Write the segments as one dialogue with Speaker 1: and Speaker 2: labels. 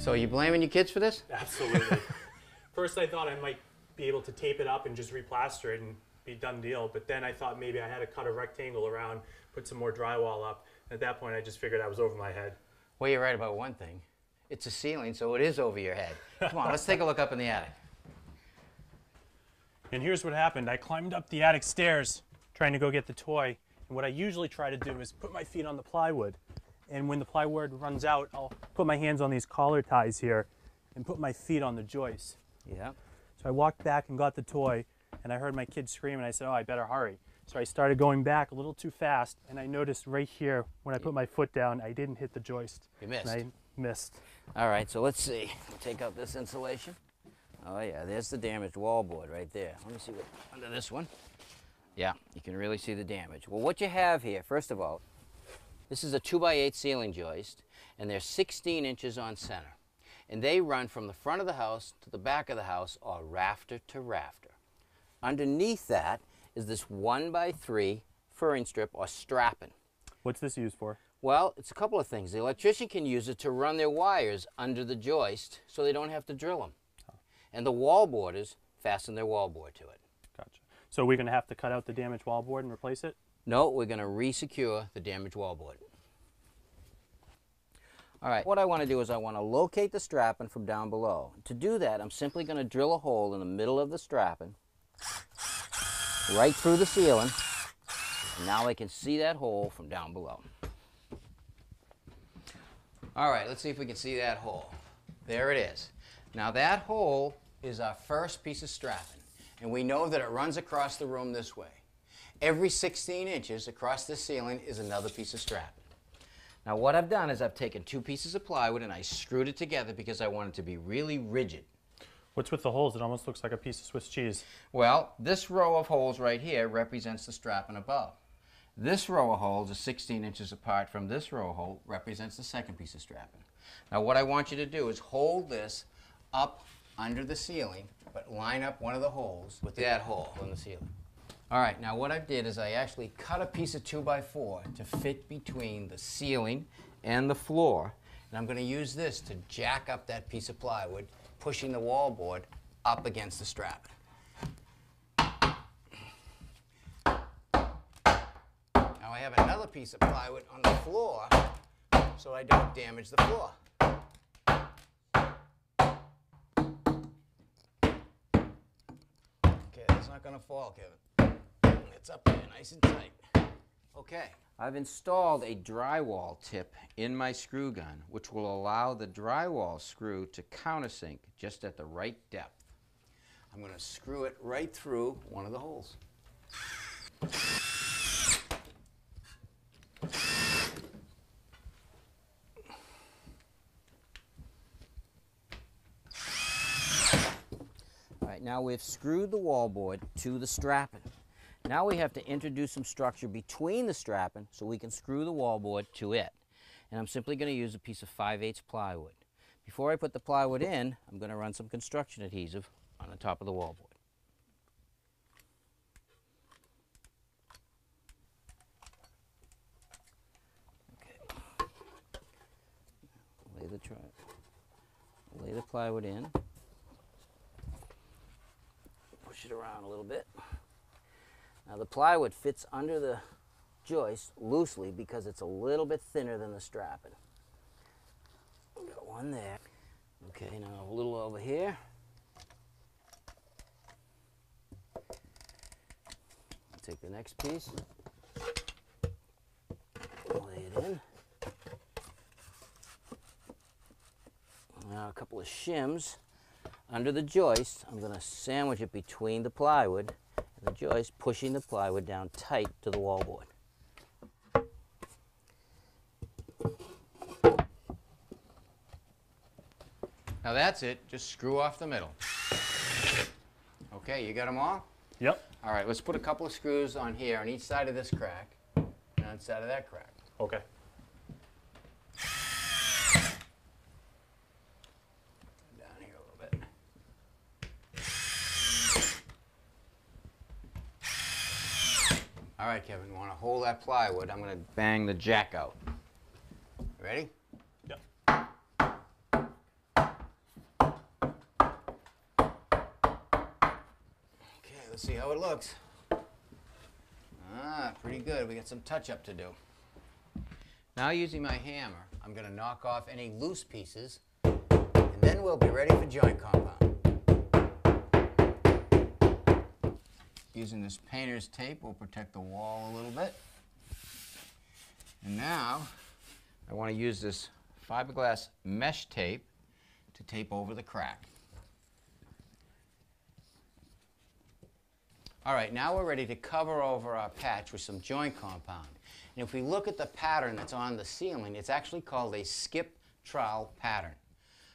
Speaker 1: So are you blaming your kids for this?
Speaker 2: Absolutely. First I thought I might be able to tape it up and just replaster it and be done deal, but then I thought maybe I had to cut a rectangle around, put some more drywall up. At that point I just figured I was over my head.
Speaker 1: Well, you're right about one thing. It's a ceiling, so it is over your head. Come on, let's take a look up in the attic.
Speaker 2: And here's what happened. I climbed up the attic stairs trying to go get the toy, and what I usually try to do is put my feet on the plywood. And when the plywood runs out, I'll put my hands on these collar ties here and put my feet on the joist.
Speaker 1: Yeah.
Speaker 2: So I walked back and got the toy, and I heard my kids scream, and I said, oh, I better hurry. So I started going back a little too fast, and I noticed right here, when I put my foot down, I didn't hit the joist.
Speaker 1: You missed.
Speaker 2: And I missed.
Speaker 1: All right, so let's see. We'll take out this insulation. Oh yeah, there's the damaged wallboard right there. Let me see what under this one. Yeah, you can really see the damage. Well, what you have here, first of all, this is a 2x8 ceiling joist, and they're 16 inches on center. And they run from the front of the house to the back of the house, or rafter to rafter. Underneath that is this 1x3 furring strip, or strapping.
Speaker 2: What's this used for?
Speaker 1: Well, it's a couple of things. The electrician can use it to run their wires under the joist so they don't have to drill them. Oh. And the wallboarders fasten their wallboard to it.
Speaker 2: Gotcha. So we're going to have to cut out the damaged wallboard and replace it?
Speaker 1: No, we're going to re-secure the damaged wallboard. All right, what I want to do is I want to locate the strapping from down below. To do that, I'm simply going to drill a hole in the middle of the strapping, right through the ceiling, and now I can see that hole from down below. All right, let's see if we can see that hole. There it is. Now that hole is our first piece of strapping, and we know that it runs across the room this way. Every 16 inches across the ceiling is another piece of strapping. Now what I've done is I've taken 2 pieces of plywood and I screwed it together because I want it to be really rigid.
Speaker 2: What's with the holes? It almost looks like a piece of Swiss cheese.
Speaker 1: Well, this row of holes right here represents the strapping above. This row of holes is 16 inches apart from this row of hole, represents the second piece of strapping. Now what I want you to do is hold this up under the ceiling, but line up one of the holes with that hole in the ceiling. All right, now what I did is I actually cut a piece of 2x4 to fit between the ceiling and the floor, and I'm going to use this to jack up that piece of plywood, pushing the wallboard up against the strapping. Now I have another piece of plywood on the floor so I don't damage the floor. Okay, that's not going to fall, Kevin. It's up there nice and tight. Okay, I've installed a drywall tip in my screw gun, which will allow the drywall screw to countersink just at the right depth. I'm going to screw it right through one of the holes. All right, now we've screwed the wallboard to the strapping. Now we have to introduce some structure between the strapping so we can screw the wallboard to it. And I'm simply going to use a piece of 5/8 plywood. Before I put the plywood in, I'm going to run some construction adhesive on the top of the wallboard. Okay. Lay the plywood in. Push it around a little bit. Now the plywood fits under the joist loosely because it's a little bit thinner than the strapping. Got one there. Okay, now a little over here. Take the next piece. Lay it in. Now a couple of shims under the joist. I'm going to sandwich it between the plywood and the joist, pushing the plywood down tight to the wallboard. Now that's it. Just screw off the middle. Okay, you got them all?
Speaker 2: Yep.
Speaker 1: All right, let's put a couple of screws on here on each side of this crack and on each side of that crack.
Speaker 2: Okay.
Speaker 1: Down here a little bit. All right, Kevin, you want to hold that plywood. I'm going to bang the jack out. Ready?
Speaker 2: Yep.
Speaker 1: Let's see how it looks. Ah, pretty good. We got some touch-up to do. Now using my hammer, I'm going to knock off any loose pieces, and then we'll be ready for joint compound. Using this painter's tape will protect the wall a little bit. And now I want to use this fiberglass mesh tape to tape over the crack. All right, now we're ready to cover over our patch with some joint compound. And if we look at the pattern that's on the ceiling, it's actually called a skip trowel pattern.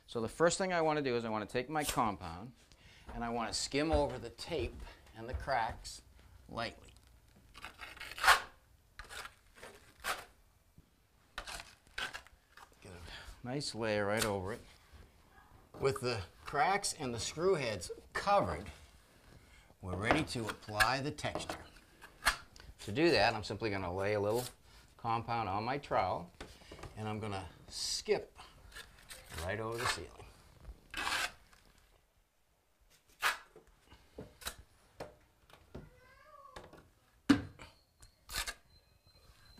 Speaker 1: So the first thing I want to do is I want to take my compound and I want to skim over the tape and the cracks lightly. Get a nice layer right over it. With the cracks and the screw heads covered, we're ready to apply the texture. To do that, I'm simply going to lay a little compound on my trowel, and I'm going to skip right over the ceiling.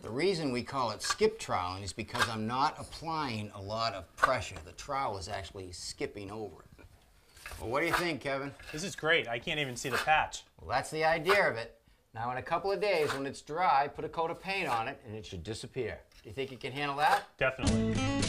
Speaker 1: The reason we call it skip troweling is because I'm not applying a lot of pressure. The trowel is actually skipping over it. Well, what do you think, Kevin?
Speaker 2: This is great. I can't even see the patch.
Speaker 1: Well, that's the idea of it. Now, in a couple of days, when it's dry, put a coat of paint on it, and it should disappear. Do you think you can handle that?
Speaker 2: Definitely.